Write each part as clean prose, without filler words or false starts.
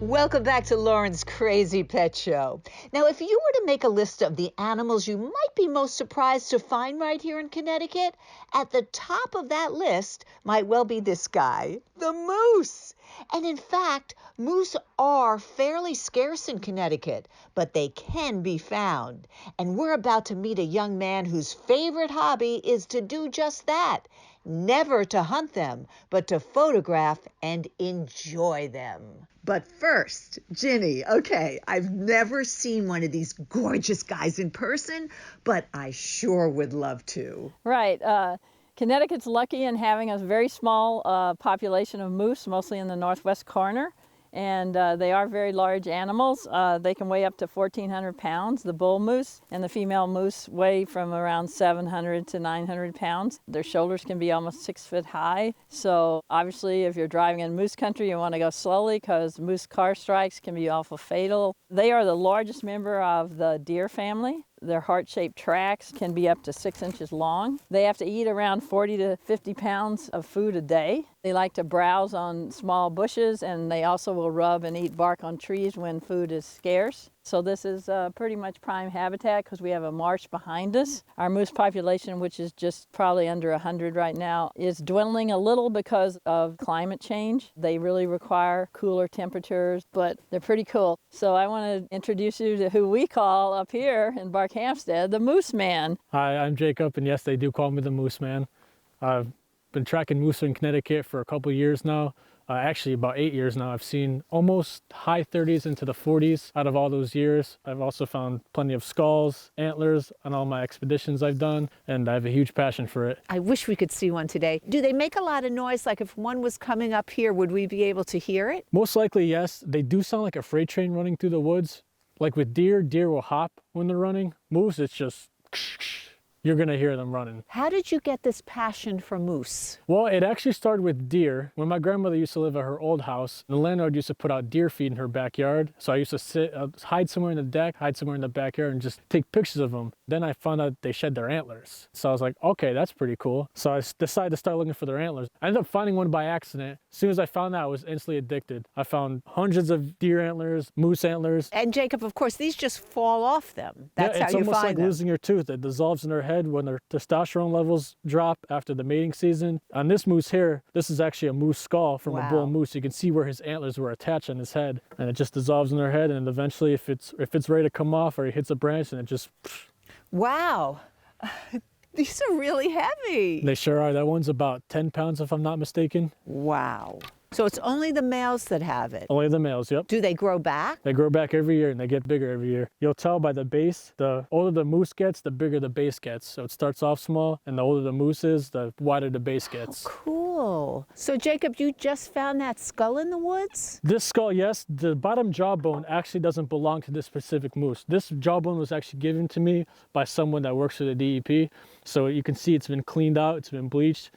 Welcome back to Lauren's Crazy Pet Show. Now, if you were to make a list of the animals you might be most surprised to find right here in Connecticut, at the top of that list might well be this guy, the moose. And in fact, moose are fairly scarce in Connecticut, but they can be found. And we're about to meet a young man whose favorite hobby is to do just that. Never to hunt them, but to photograph and enjoy them. But first, Ginny, okay, I've never seen one of these gorgeous guys in person, but I sure would love to. Right. Connecticut's lucky in having a very small population of moose, mostly in the northwest corner. And they are very large animals. They can weigh up to 1,400 pounds, the bull moose, and the female moose weigh from around 700 to 900 pounds. Their shoulders can be almost 6 foot high. So obviously, if you're driving in moose country, you want to go slowly because moose car strikes can be awful fatal. They are the largest member of the deer family. Their heart-shaped tracks can be up to 6 inches long. They have to eat around 40 to 50 pounds of food a day. They like to browse on small bushes, and they also will rub and eat bark on trees when food is scarce. So this is pretty much prime habitat because we have a marsh behind us. Our moose population, which is just probably under 100 right now, is dwindling a little because of climate change. They really require cooler temperatures, but they're pretty cool. So I want to introduce you to who we call up here in Barkhamsted, the Moose Man. Hi, I'm Jacob, and yes, they do call me the Moose Man. I've been tracking moose in Connecticut for a couple of years now. Actually, about 8 years now. I've seen almost high 30s into the 40s out of all those years. I've also found plenty of skulls, antlers on all my expeditions I've done, and I have a huge passion for it. I wish we could see one today. Do they make a lot of noise? Like if one was coming up here, would we be able to hear it? Most likely, yes. They do sound like a freight train running through the woods. Like with deer will hop when they're running. Moose, it's just... You're gonna hear them running. How did you get this passion for moose? Well, it actually started with deer. When my grandmother used to live at her old house, the landlord used to put out deer feed in her backyard. So I used to hide somewhere in the deck, hide somewhere in the backyard and just take pictures of them. Then I found out they shed their antlers. So I was like, okay, that's pretty cool. So I decided to start looking for their antlers. I ended up finding one by accident. As soon as I found that, I was instantly addicted. I found hundreds of deer antlers, moose antlers. And Jacob, of course, these just fall off them. That's yeah, how you find them. It's almost like losing your tooth. It dissolves in their head when their testosterone levels drop after the mating season. On this moose here, this is actually a moose skull from a bull moose. You can see where his antlers were attached on his head, and it just dissolves in their head, and eventually if it's ready to come off or he hits a branch, and it just... Wow. These are really heavy. They sure are. That one's about 10 pounds if I'm not mistaken. Wow. So it's only the males that have it? Only the males, yep. Do they grow back? They grow back every year and they get bigger every year. You'll tell by the base. The older the moose gets, the bigger the base gets. So it starts off small, and the older the moose is, the wider the base gets. Oh, cool. So Jacob, you just found that skull in the woods? This skull, yes. The bottom jawbone actually doesn't belong to this specific moose. This jawbone was actually given to me by someone that works for the DEP. So you can see it's been cleaned out, it's been bleached.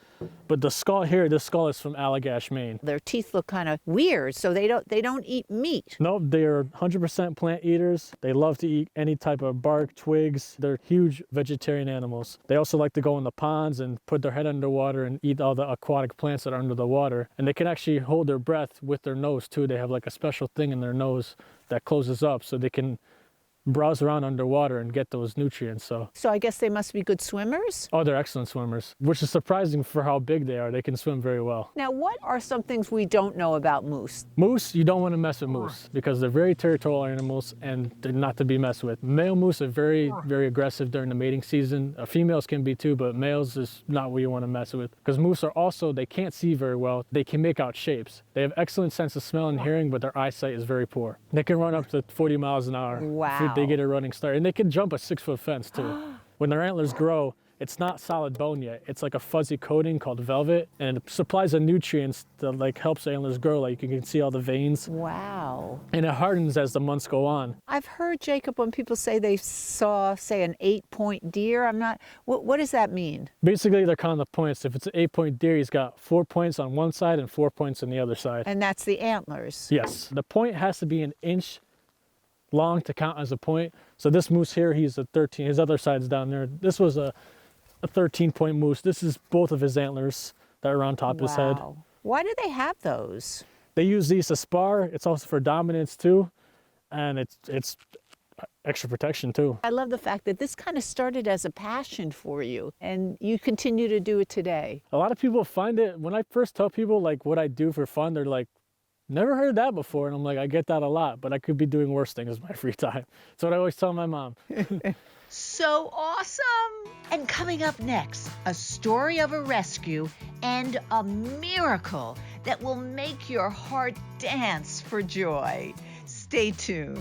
But the skull here, this skull is from Allagash, Maine. Their teeth look kind of weird, so they don't eat meat. Nope, they are 100% plant eaters. They love to eat any type of bark, twigs. They're huge vegetarian animals. They also like to go in the ponds and put their head underwater and eat all the aquatic plants that are under the water. And they can actually hold their breath with their nose too. They have like a special thing in their nose that closes up so they can browse around underwater and get those nutrients. So I guess they must be good swimmers? Oh, they're excellent swimmers, which is surprising for how big they are. They can swim very well. Now, what are some things we don't know about moose? Moose, you don't want to mess with moose because they're very territorial animals and they're not to be messed with. Male moose are very, very aggressive during the mating season. Females can be too, but males is not what you want to mess with because moose are also, they can't see very well. They can make out shapes. They have excellent sense of smell and hearing, but their eyesight is very poor. They can run up to 40 miles an hour. Wow. They get a running start, and they can jump a 6-foot fence too. When their antlers grow, it's not solid bone yet. It's like a fuzzy coating called velvet, and it supplies the nutrients that like helps the antlers grow. Like you can see all the veins. Wow. And it hardens as the months go on. I've heard, Jacob, when people say they saw, say, an 8-point deer, what does that mean? Basically, they're counting the points. If it's an 8-point deer, he's got 4 points on one side and 4 points on the other side. And that's the antlers? Yes. The point has to be an inch long to count as a point. So this moose here, he's a 13. His other side's down there. This was a 13-point moose. This is both of his antlers that are on top of his head. Why do they have those? They use these to spar. It's also for dominance too, and it's extra protection too. I love the fact that this kind of started as a passion for you, and you continue to do it today. A lot of people find it, when I first tell people like what I do for fun, they're like, never heard that before. And I'm like, I get that a lot, but I could be doing worse things with my free time. That's what I always tell my mom. So awesome! And coming up next, a story of a rescue and a miracle that will make your heart dance for joy. Stay tuned.